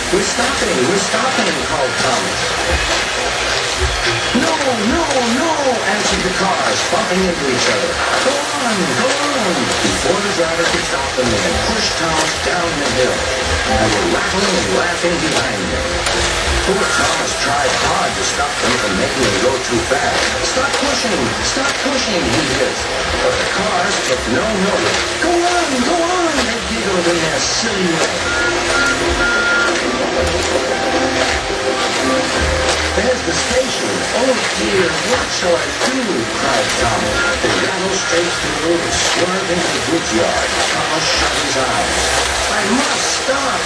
We're stopping, called Thomas. No, no, no, answered the cars, bumping into each other. Go on, go on. Before the driver could stop them, they had pushed Thomas down the hill and were rattling and laughing behind him. Poor Thomas tried hard to stop them from making him go too fast. Stop pushing, he hissed. But the cars took no notice. Go on, they giggled in their silly way. There's the station. Oh dear, what shall I do? Cried Tommy. They rattled straight through and swerved into the goods yard. Thomas shut his eyes. I must stop.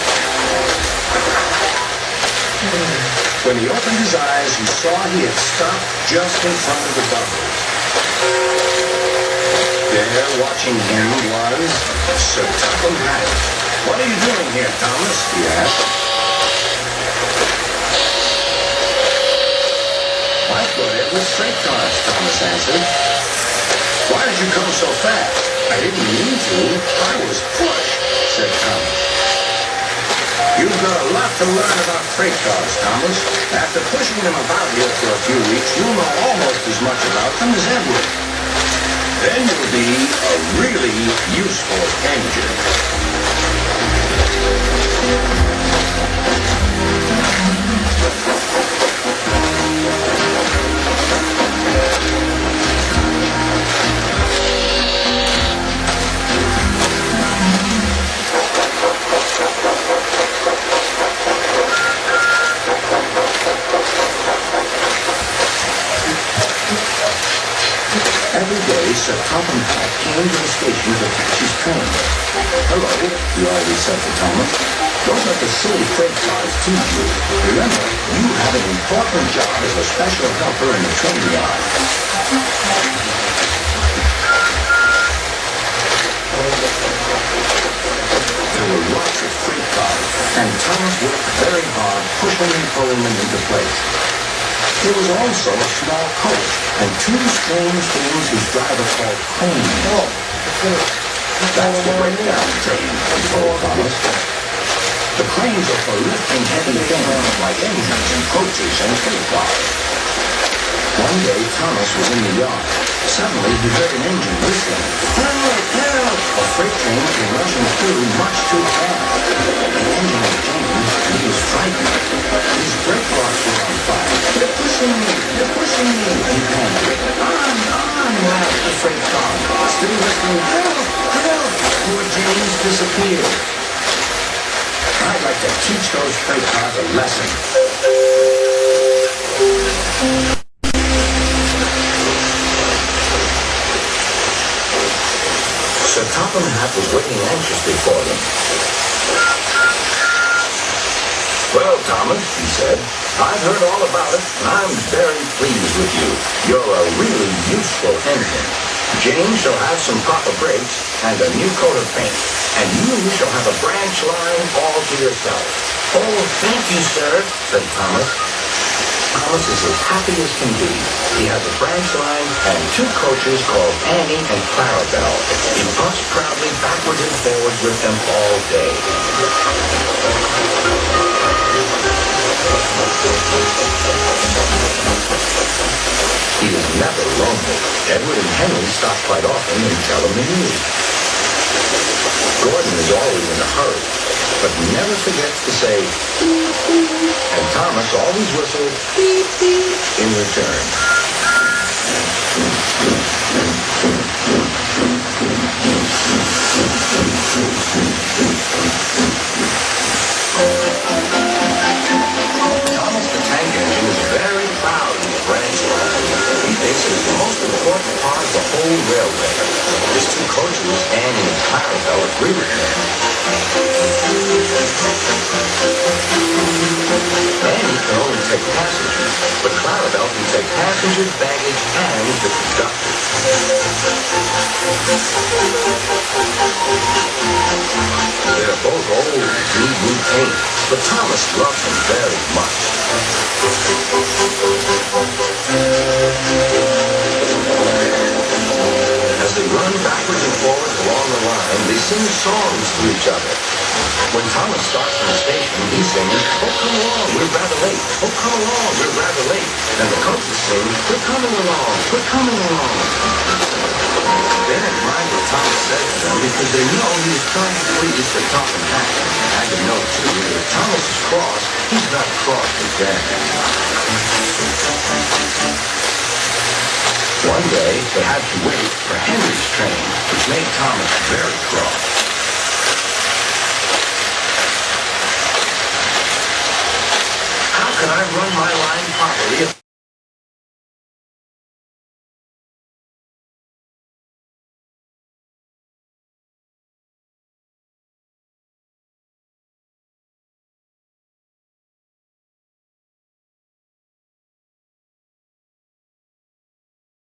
When he opened his eyes, he saw he had stopped just in front of the buffalo. There, watching him, was Sir Topham Hatt. What are you doing here, Thomas? He asked. I thought it was freight cars, Thomas answered. Why did you come so fast? I didn't mean to. I was pushed, said Thomas. You've got a lot to learn about freight cars, Thomas. After pushing them about here for a few weeks, you'll know almost as much about them as Edward. Then you'll be a really useful engine. Every day, Sir Topham Hatt came to the station to catch his train. Hello, he always said to Thomas. Don't let the silly freight cars tease you. Remember, you have an important job as a special helper in the train yard. There were lots of freight cars, and Thomas worked very hard, pushing and pulling them into place. There was also a small coach and two strange things his driver called cranes. Oh, that's the breakdown train, he told Thomas. The cranes are for lifting heavy things like engines and coaches and freight cars. One day, Thomas was in the yard. Suddenly, he heard an engine whistling. Help! Help! A freight train came rushing through much too fast. The engine was jammed, and he was frightened. His brake rods were on fire. They're pushing me! They're pushing me! He panted. On! Laughed the freight car. Still whistling, help! Help! Poor James disappeared. I'd like to teach those freight cars a lesson. Sir Topham Hatt was waiting anxiously for them. Well, Thomas, he said, I've heard all about it, and I'm very pleased with you. You're a really useful engine. James shall have some proper brakes and a new coat of paint, and you shall have a branch line all to yourself. Oh, thank you, sir, said Thomas. Thomas is as happy as can be. He has a branch line and two coaches called Annie and Clarabelle. He puffs proudly backwards and forwards with them all day. He is never lonely. Edward and Henry stop quite often and tell him the news. Gordon is always in a hurry, but never forgets to say beep, beep, and Thomas always whistles beep, beep in return. Thomas the Tank Engine is very proud of his branch line. He thinks it is the most important part of the whole railway. His two coaches, Annie and Clarabelle, agree with him. Annie can only take passengers, but Clarabelle can take passengers, baggage, and the conductor. They're both old and need new paint, but Thomas loves them very much. As they run backwards and forwards along the line, they sing songs to each other. When Thomas starts from the station, he singing, "Oh, come along, we're rather late. Oh, come along, we're rather late." And the coach is singing, "We're coming along, we're coming along." They didn't mind what Thomas said to them because they know he was trying to please the talking hat. And they know, too, that if Thomas is cross, he's not cross with them. One day, they had to wait for Henry's train, which made Thomas very cross. How can I run my line properly if